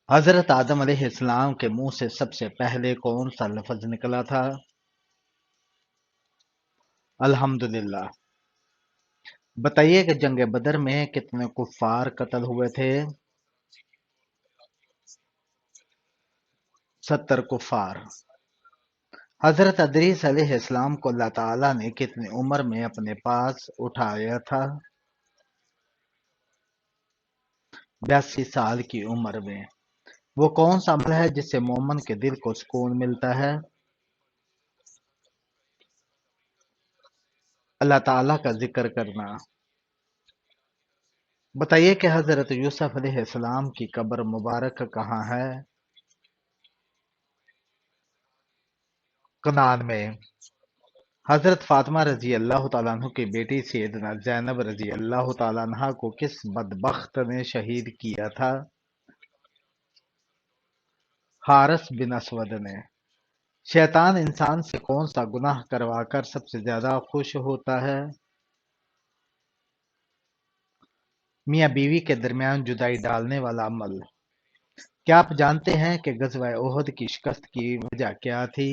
حضرت آدم علیہ السلام کے منہ سے سب سے پہلے کون سا لفظ نکلا تھا؟ الحمدللہ۔ بتائیے کہ جنگ بدر میں کتنے کفار قتل ہوئے تھے؟ 70 کفار۔ حضرت ادریس علیہ السلام کو اللہ تعالیٰ نے کتنی عمر میں اپنے پاس اٹھایا تھا؟ 82 سال کی عمر میں۔ وہ کون سا عمل ہے جس سے مومن کے دل کو سکون ملتا ہے؟ اللہ تعالیٰ کا ذکر کرنا۔ بتائیے کہ حضرت یوسف علیہ السلام کی قبر مبارک کہاں ہے؟ کنعان میں۔ حضرت فاطمہ رضی اللہ تعالیٰ عنہ کی بیٹی سیدنا زینب رضی اللہ تعالیٰ عنہ کو کس بدبخت نے شہید کیا تھا؟ حارث بن اسود نے۔ شیطان انسان سے کون سا گناہ کروا کر سب سے زیادہ خوش ہوتا ہے؟ میاں بیوی کے درمیان جدائی ڈالنے والا عمل۔ کیا آپ جانتے ہیں کہ غزوہ احد کی شکست کی وجہ کیا تھی؟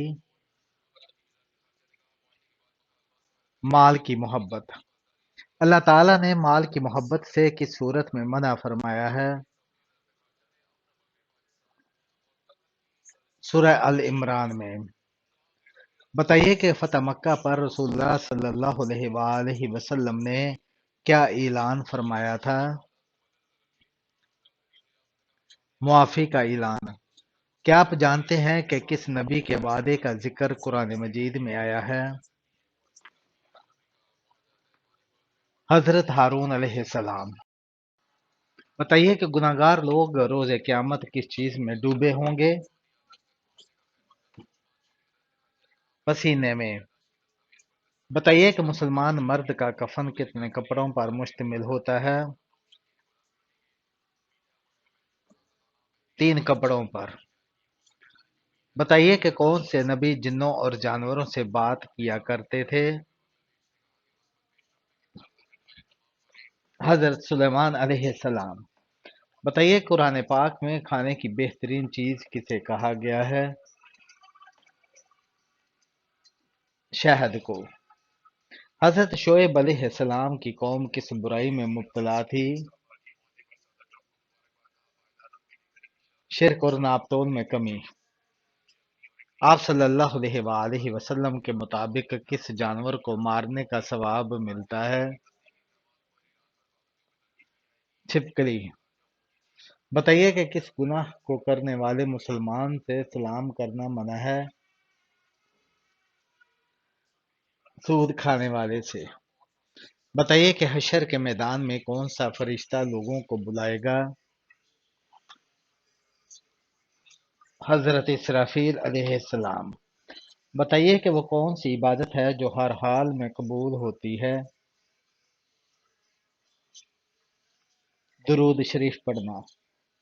مال کی محبت۔ اللہ تعالیٰ نے مال کی محبت سے کس صورت میں منع فرمایا ہے؟ سورہ ال عمران میں۔ بتائیے کہ فتح مکہ پر رسول اللہ صلی اللہ علیہ وآلہ وسلم نے کیا اعلان فرمایا تھا؟ معافی کا اعلان۔ کیا آپ جانتے ہیں کہ کس نبی کے وعدے کا ذکر قرآن مجید میں آیا ہے؟ حضرت ہارون علیہ السلام۔ بتائیے کہ گناہگار لوگ روز قیامت کس چیز میں ڈوبے ہوں گے؟ پسینے میں۔ بتائیے کہ مسلمان مرد کا کفن کتنے کپڑوں پر مشتمل ہوتا ہے؟ 3 کپڑوں پر۔ بتائیے کہ کون سے نبی جنوں اور جانوروں سے بات کیا کرتے تھے؟ حضرت سلیمان علیہ السلام۔ بتائیے قرآن پاک میں کھانے کی بہترین چیز کسے کہا گیا ہے؟ شہد کو۔ حضرت شعیب علیہ السلام کی قوم کس برائی میں مبتلا تھی؟ شرک اور ناپتول میں کمی۔ آپ صلی اللہ علیہ وآلہ وسلم کے مطابق کس جانور کو مارنے کا ثواب ملتا ہے؟ چھپکلی۔ بتائیے کہ کس گناہ کو کرنے والے مسلمان سے سلام کرنا منع ہے؟ سود کھانے والے سے۔ بتائیے کہ حشر کے میدان میں کون سا فرشتہ لوگوں کو بلائے گا؟ حضرت اسرافیل علیہ السلام۔ بتائیے کہ وہ کون سی عبادت ہے جو ہر حال میں قبول ہوتی ہے؟ درود شریف پڑھنا۔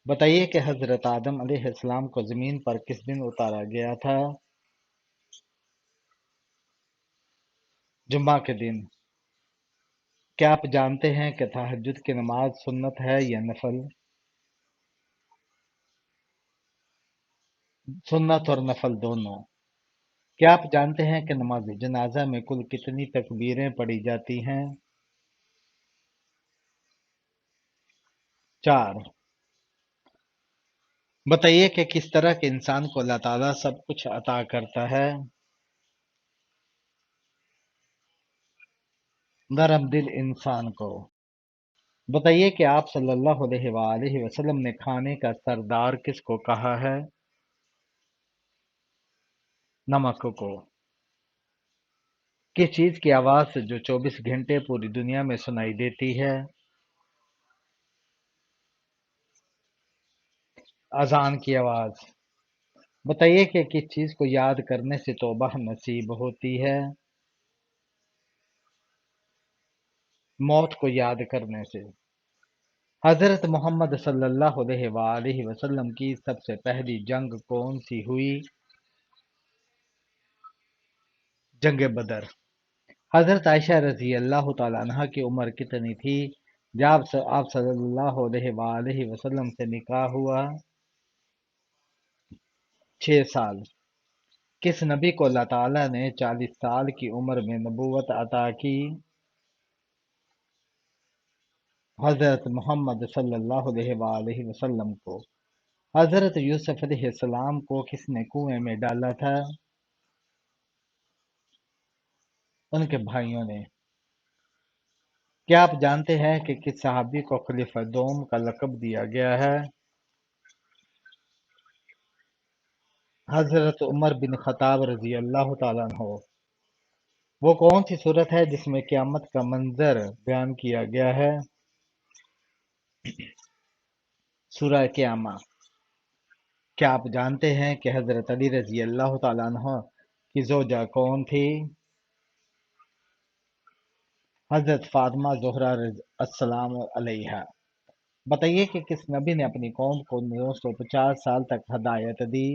بتائیے کہ حضرت آدم علیہ السلام کو زمین پر کس دن اتارا گیا تھا؟ جمعہ کے دن۔ کیا آپ جانتے ہیں کہ تہجد کی نماز سنت ہے یا نفل؟ سنت اور نفل دونوں۔ کیا آپ جانتے ہیں کہ نماز جنازہ میں کل کتنی تکبیریں پڑھی جاتی ہیں؟ 4۔ بتائیے کہ کس طرح کے انسان کو اللہ تعالیٰ سب کچھ عطا کرتا ہے؟ نرم دل انسان کو۔ بتائیے کہ آپ صلی اللہ علیہ وآلہ وسلم نے کھانے کا سردار کس کو کہا ہے؟ نمک کو۔ کس چیز کی آواز جو 24 گھنٹے پوری دنیا میں سنائی دیتی ہے؟ اذان کی آواز۔ بتائیے کہ کس چیز کو یاد کرنے سے توبہ نصیب ہوتی ہے؟ موت کو یاد کرنے سے۔ حضرت محمد صلی اللہ علیہ وآلہ وسلم کی سب سے پہلی جنگ کون سی ہوئی؟ جنگ بدر۔ حضرت عائشہ رضی اللہ تعالیٰ عنہ کی عمر کتنی تھی جب آپ صلی اللہ علیہ وآلہ وسلم سے نکاح ہوا؟ 6 سال۔ کس نبی کو اللہ تعالیٰ نے 40 سال کی عمر میں نبوت عطا کی؟ حضرت محمد صلی اللہ علیہ وآلہ وسلم کو۔ حضرت یوسف علیہ السلام کو کس نے کنویں میں ڈالا تھا؟ ان کے بھائیوں نے۔ کیا آپ جانتے ہیں کہ کس صحابی کو خلیفہ دوم کا لقب دیا گیا ہے؟ حضرت عمر بن خطاب رضی اللہ تعالیٰ عنہ۔ وہ کون سی صورت ہے جس میں قیامت کا منظر بیان کیا گیا ہے؟ سورہ قیامہ۔ کیا آپ جانتے ہیں کہ حضرت علی رضی اللہ تعالیٰ عنہ کی زوجہ کون تھی؟ حضرت فاطمہ زہرا السلام علیہا۔ بتائیے کہ کس نبی نے اپنی قوم کو 950 سال تک ہدایت دی؟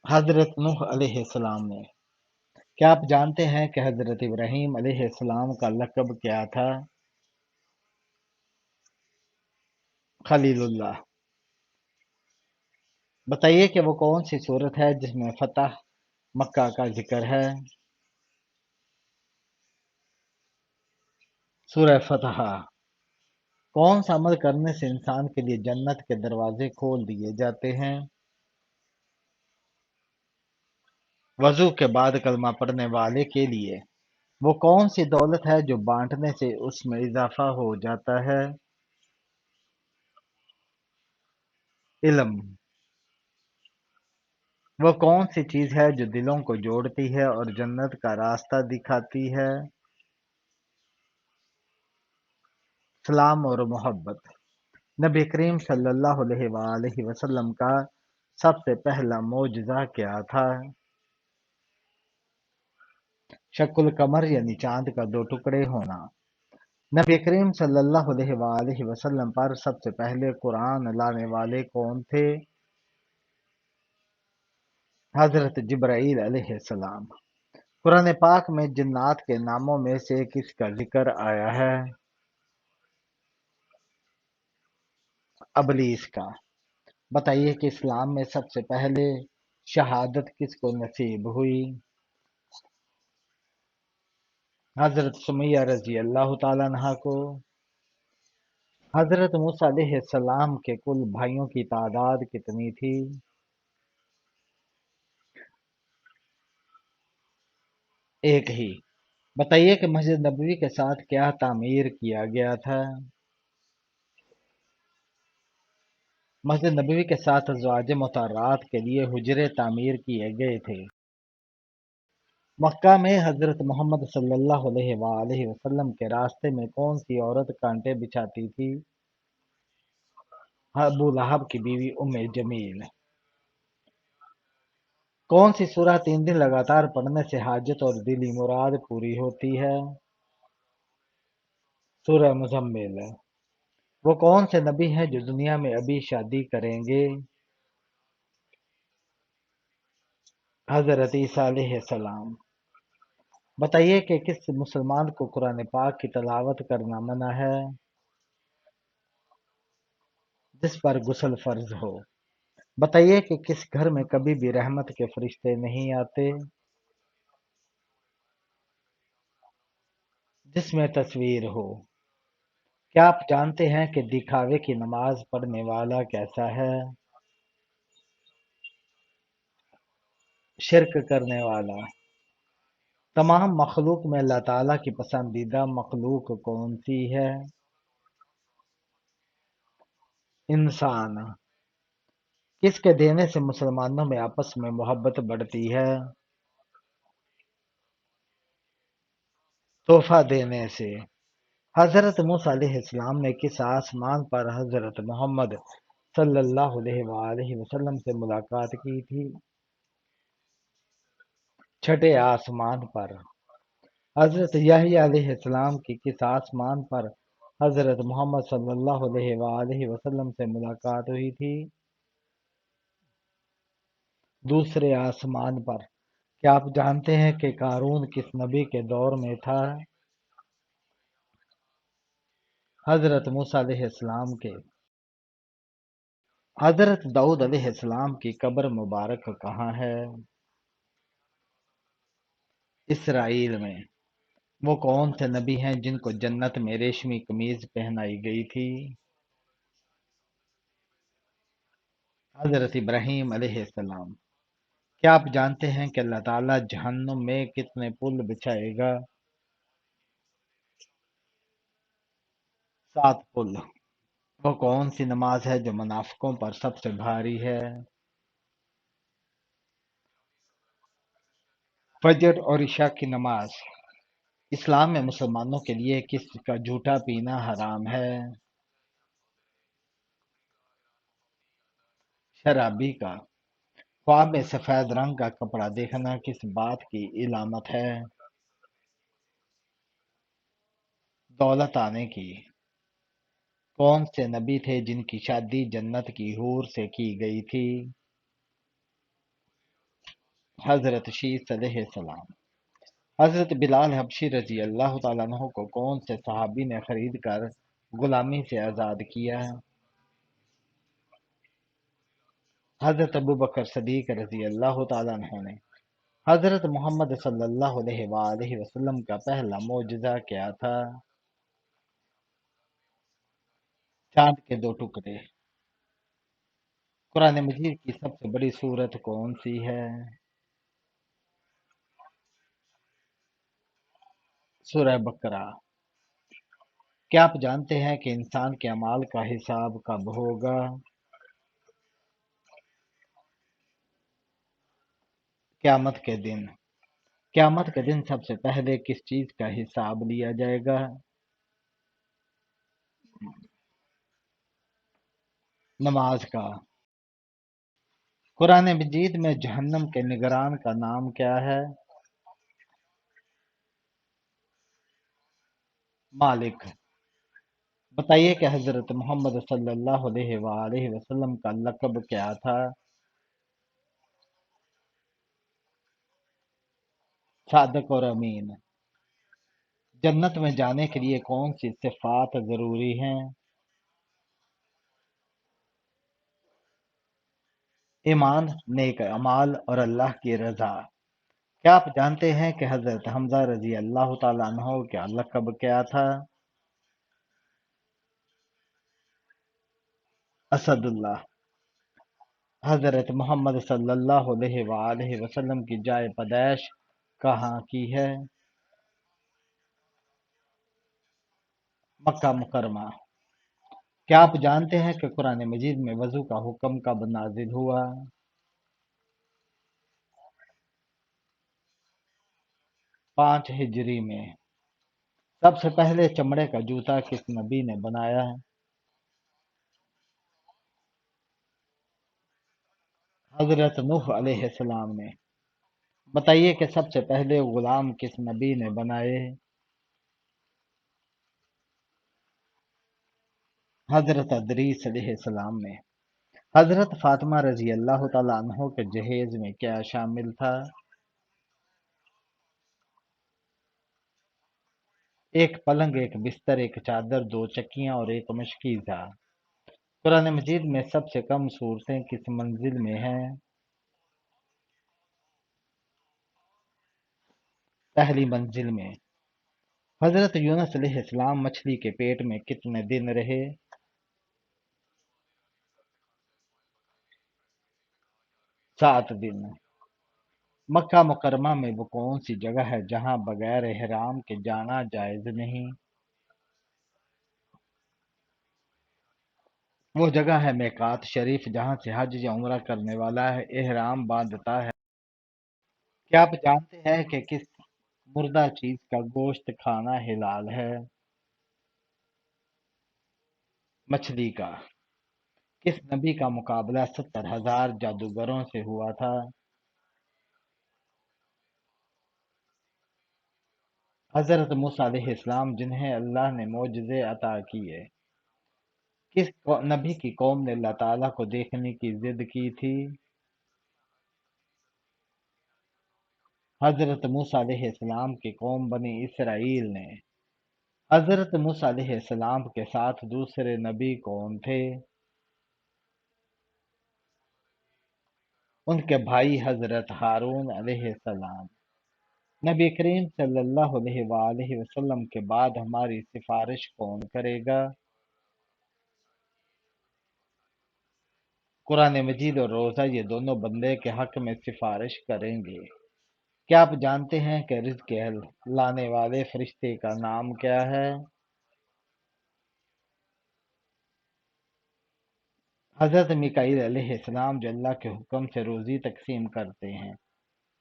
حضرت نوح علیہ السلام نے۔ کیا آپ جانتے ہیں کہ حضرت ابراہیم علیہ السلام کا لقب کیا تھا؟ خلیل اللہ۔ بتائیے کہ وہ کون سی صورت ہے جس میں فتح مکہ کا ذکر ہے؟ سورہ فتح۔ کون سا عمل کرنے سے انسان کے لیے جنت کے دروازے کھول دیے جاتے ہیں؟ وضو کے بعد کلمہ پڑھنے والے کے لیے۔ وہ کون سی دولت ہے جو بانٹنے سے اس میں اضافہ ہو جاتا ہے؟ علم۔ وہ کون سی چیز ہے جو دلوں کو جوڑتی ہے اور جنت کا راستہ دکھاتی ہے؟ سلام اور محبت۔ نبی کریم صلی اللہ علیہ وآلہ وسلم کا سب سے پہلا معجزہ کیا تھا؟ شق القمر یعنی چاند کا 2 ٹکڑے ہونا۔ نبی کریم صلی اللہ علیہ وآلہ وسلم پر سب سے پہلے قرآن لانے والے کون تھے؟ حضرت جبرائیل علیہ السلام۔ قرآن پاک میں جنات کے ناموں میں سے کس کا ذکر آیا ہے؟ ابلیس کا۔ بتائیے کہ اسلام میں سب سے پہلے شہادت کس کو نصیب ہوئی؟ حضرت سمیہ رضی اللہ تعالیٰ عنہا کو۔ حضرت موسیٰ علیہ السلام کے کل بھائیوں کی تعداد کتنی تھی؟ ایک ہی۔ بتائیے کہ مسجد نبوی کے ساتھ کیا تعمیر کیا گیا تھا؟ مسجد نبوی کے ساتھ ازواج مطہرات کے لیے حجرے تعمیر کیے گئے تھے۔ مکہ میں حضرت محمد صلی اللہ علیہ وآلہ وسلم کے راستے میں کون سی عورت کانٹے بچھاتی تھی؟ ابو لہب کی بیوی ام جمیل۔ کون سی سورہ 3 دن لگاتار پڑھنے سے حاجت اور دلی مراد پوری ہوتی ہے؟ سورہ مزمل۔ وہ کون سے نبی ہیں جو دنیا میں ابھی شادی کریں گے؟ حضرت عیسیٰ علیہ السلام۔ بتائیے کہ کس مسلمان کو قرآن پاک کی تلاوت کرنا منع ہے؟ جس پر غسل فرض ہو۔ بتائیے کہ کس گھر میں کبھی بھی رحمت کے فرشتے نہیں آتے؟ جس میں تصویر ہو۔ کیا آپ جانتے ہیں کہ دکھاوے کی نماز پڑھنے والا کیسا ہے؟ شرک کرنے والا۔ تمام مخلوق میں اللہ تعالیٰ کی پسندیدہ مخلوق کون سی ہے؟ انسان۔ کس کے دینے سے مسلمانوں میں آپس میں محبت بڑھتی ہے؟ تحفہ دینے سے۔ حضرت موسیٰ علیہ السلام نے کس آسمان پر حضرت محمد صلی اللہ علیہ وآلہ وسلم سے ملاقات کی تھی؟ چھٹے آسمان پر۔ حضرت یحییٰ علیہ السلام کی کس آسمان پر حضرت محمد صلی اللہ علیہ وآلہ وسلم سے ملاقات ہوئی تھی؟ دوسرے آسمان پر۔ کیا آپ جانتے ہیں کہ قارون کس نبی کے دور میں تھا؟ حضرت موسیٰ علیہ السلام کے۔ حضرت داؤد علیہ السلام کی قبر مبارک کہاں ہے؟ اسرائیل میں۔ وہ کون سے نبی ہیں جن کو جنت میں ریشمی قمیض پہنائی گئی تھی؟ حضرت ابراہیم علیہ السلام۔ کیا آپ جانتے ہیں کہ اللہ تعالیٰ جہنم میں کتنے پل بچھائے گا؟ 7 پل۔ وہ کون سی نماز ہے جو منافقوں پر سب سے بھاری ہے؟ فجر اور عشاء کی نماز۔ اسلام میں مسلمانوں کے لیے کس کا جھوٹا پینا حرام ہے؟ شرابی کا۔ خواب میں سفید رنگ کا کپڑا دیکھنا کس بات کی علامت ہے؟ دولت آنے کی۔ کون سے نبی تھے جن کی شادی جنت کی حور سے کی گئی تھی؟ حضرت شیس علیہ السلام۔ حضرت بلال حبشی رضی اللہ تعالیٰ عنہ کو کون سے صحابی نے خرید کر غلامی سے آزاد کیا؟ حضرت ابوبکر صدیق رضی اللہ تعالیٰ عنہ نے۔ حضرت محمد صلی اللہ علیہ وآلہ وسلم کا پہلا معجزہ کیا تھا؟ چاند کے 2 ٹکڑے۔ قرآن مجید کی سب سے بڑی سورت کون سی ہے؟ سورہ بقرہ۔ کیا آپ جانتے ہیں کہ انسان کے اعمال کا حساب کب ہوگا؟ قیامت کے دن۔ قیامت کے دن سب سے پہلے کس چیز کا حساب لیا جائے گا؟ نماز کا۔ قرآن مجید میں جہنم کے نگران کا نام کیا ہے؟ مالک۔ بتائیے کہ حضرت محمد صلی اللہ علیہ وآلہ وسلم کا لقب کیا تھا؟ صادق اور امین۔ جنت میں جانے کے لیے کون سی صفات ضروری ہیں؟ ایمان، نیک اعمال اور اللہ کی رضا۔ کیا آپ جانتے ہیں کہ حضرت حمزہ رضی اللہ تعالیٰ عنہ کا لقب کیا تھا؟ اسد اللہ۔ حضرت محمد صلی اللہ علیہ وآلہ وسلم کی جائے پیدائش کہاں کی ہے؟ مکہ مکرمہ۔ کیا آپ جانتے ہیں کہ قرآن مجید میں وضو کا حکم کب نازل ہوا؟ 5 ہجری میں۔ سب سے پہلے چمڑے کا جوتا کس نبی نے بنایا؟ حضرت نوح علیہ السلام نے۔ بتائیے کہ سب سے پہلے غلام کس نبی نے بنائے؟ حضرت ادریس علیہ السلام نے۔ حضرت فاطمہ رضی اللہ تعالیٰ عنہ کے جہیز میں کیا شامل تھا؟ ایک پلنگ، ایک بستر، ایک چادر، 2 چکیاں اور ایک مشکیزہ۔ قرآن مجید میں سب سے کم صورتیں کس منزل میں ہیں؟ پہلی منزل میں۔ حضرت یونس علیہ السلام مچھلی کے پیٹ میں کتنے دن رہے؟ 7 دن۔ مکہ مکرمہ میں وہ کون سی جگہ ہے جہاں بغیر احرام کے جانا جائز نہیں؟ وہ جگہ ہے میقات شریف جہاں سے حج یا عمرہ کرنے والا ہے احرام باندھتا ہے۔ کیا آپ جانتے ہیں کہ کس مردہ چیز کا گوشت کھانا حلال ہے؟ مچھلی کا۔ کس نبی کا مقابلہ 70,000 جادوگروں سے ہوا تھا؟ حضرت موسیٰ علیہ السلام جنہیں اللہ نے معجزے عطا کیے۔ کس نبی کی قوم نے اللہ تعالیٰ کو دیکھنے کی ضد کی تھی؟ حضرت موسیٰ علیہ السلام کی قوم بنی اسرائیل نے۔ حضرت موسیٰ علیہ السلام کے ساتھ دوسرے نبی کون تھے؟ ان کے بھائی حضرت ہارون علیہ السلام۔ نبی کریم صلی اللہ علیہ وآلہ وسلم کے بعد ہماری سفارش کون کرے گا؟ قرآن مجید اور روزہ یہ دونوں بندے کے حق میں سفارش کریں گے۔ کیا آپ جانتے ہیں کہ رزق لانے والے فرشتے کا نام کیا ہے؟ حضرت میکائیل علیہ السلام جو اللہ کے حکم سے روزی تقسیم کرتے ہیں،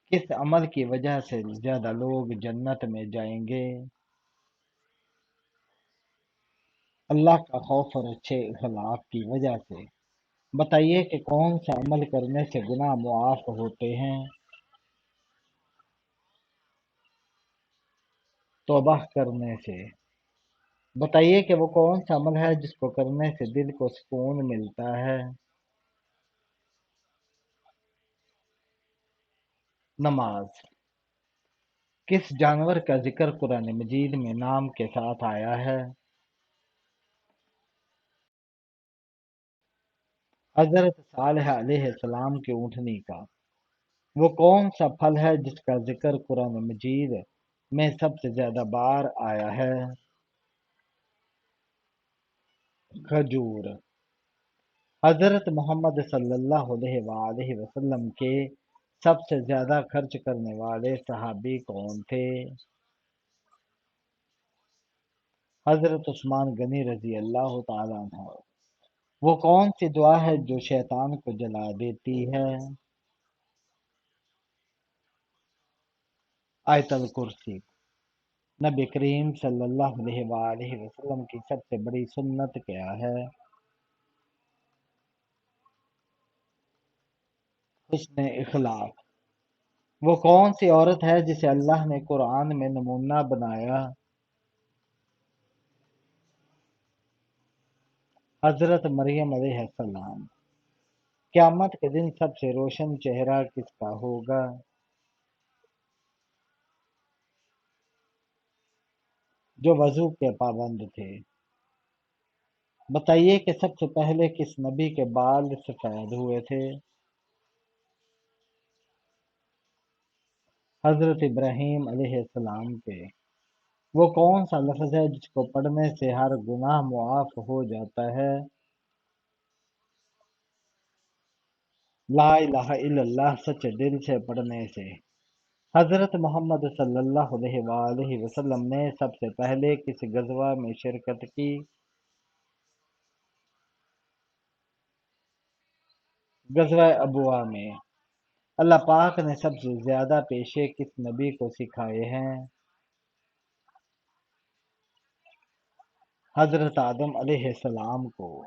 کس عمل کی وجہ سے زیادہ لوگ جنت میں جائیں گے؟ اللہ کا خوف اور اچھے اخلاق کی وجہ سے۔ بتائیے کہ کون سا عمل کرنے سے گناہ معاف ہوتے ہیں؟ توبہ کرنے سے۔ بتائیے کہ وہ کون سا عمل ہے جس کو کرنے سے دل کو سکون ملتا ہے؟ نماز۔ کس جانور کا ذکر قرآن مجید میں نام کے ساتھ آیا ہے؟ حضرت صالح علیہ السلام کی اونٹنی کا۔ وہ کون سا پھل ہے جس کا ذکر قرآن مجید میں سب سے زیادہ بار آیا ہے؟ کھجور۔ حضرت محمد صلی اللہ علیہ وآلہ وسلم کے سب سے زیادہ خرچ کرنے والے صحابی کون تھے؟ حضرت عثمان غنی رضی اللہ تعالیٰ عنہ۔ وہ کون سی دعا ہے جو شیطان کو جلا دیتی ہے؟ آیت الکرسی۔ نبی کریم صلی اللہ علیہ وآلہ وسلم کی سب سے بڑی سنت کیا ہے؟ حسن اخلاق۔ وہ کون سی عورت ہے جسے اللہ نے قرآن میں نمونہ بنایا؟ حضرت مریم علیہ السلام۔ قیامت کے دن سب سے روشن چہرہ کس کا ہوگا؟ جو وضو کے پابند تھے۔ بتائیے کہ سب سے پہلے کس نبی کے بال سفید ہوئے تھے؟ حضرت ابراہیم علیہ السلام کے۔ وہ کون سا لفظ ہے جس کو پڑھنے سے ہر گناہ معاف ہو جاتا ہے؟ لا الہ الا اللہ سچے دل سے پڑھنے سے۔ حضرت محمد صلی اللہ علیہ وآلہ وسلم نے سب سے پہلے کس غزوہ میں شرکت کی؟ غزوہ ابوا میں۔ اللہ پاک نے سب سے زیادہ پیشے کس نبی کو سکھائے ہیں؟ حضرت آدم علیہ السلام کو۔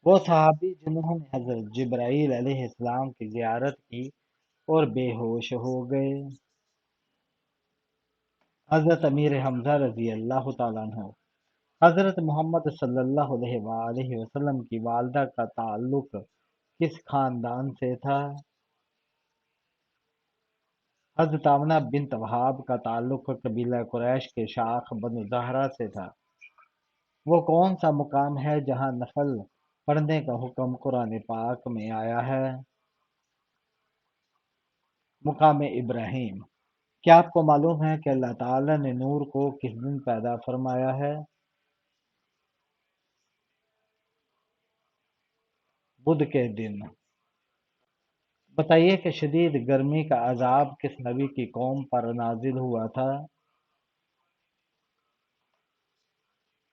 وہ صحابی جنہوں نے حضرت جبرائیل علیہ السلام کی زیارت کی اور بے ہوش ہو گئے؟ حضرت امیر حمزہ رضی اللہ تعالیٰ عنہ۔ حضرت محمد صلی اللہ علیہ وآلہ وسلم کی والدہ کا تعلق کس خاندان سے تھا؟ حضرت آمنہ بنت وہاب کا تعلق قبیلہ قریش کے شاخ بنو زہرہ سے تھا۔ وہ کون سا مقام ہے جہاں نفل پڑھنے کا حکم قرآن پاک میں آیا ہے؟ مقام ابراہیم۔ کیا آپ کو معلوم ہے کہ اللہ تعالیٰ نے نور کو کس دن پیدا فرمایا ہے؟ بدھ کے دن۔ بتائیے کہ شدید گرمی کا عذاب کس نبی کی قوم پر نازل ہوا تھا؟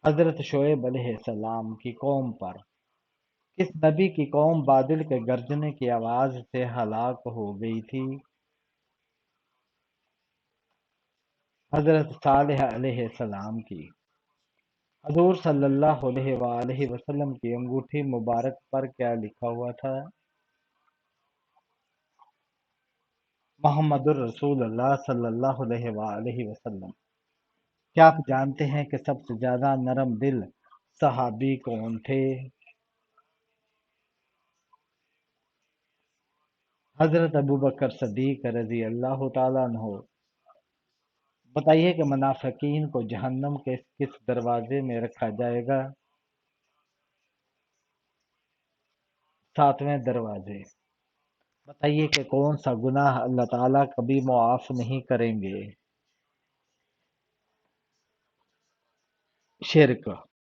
حضرت شعیب علیہ السلام کی قوم پر۔ کس نبی کی قوم بادل کے گرجنے کی آواز سے ہلاک ہو گئی تھی؟ حضرت صالح علیہ السلام کی۔ حضور صلی اللہ علیہ وآلہ وسلم کی انگوٹھی مبارک پر کیا لکھا ہوا تھا؟ محمد الرسول اللہ صلی اللہ علیہ وآلہ وسلم۔ کیا آپ جانتے ہیں کہ سب سے زیادہ نرم دل صحابی کون تھے؟ حضرت ابوبکر صدیق رضی اللہ تعالیٰ عنہ۔ بتائیے کہ منافقین کو جہنم کے کس دروازے میں رکھا جائے گا؟ ساتویں دروازے، بتائیے کہ کون سا گناہ اللہ تعالیٰ کبھی معاف نہیں کریں گے؟ شرک۔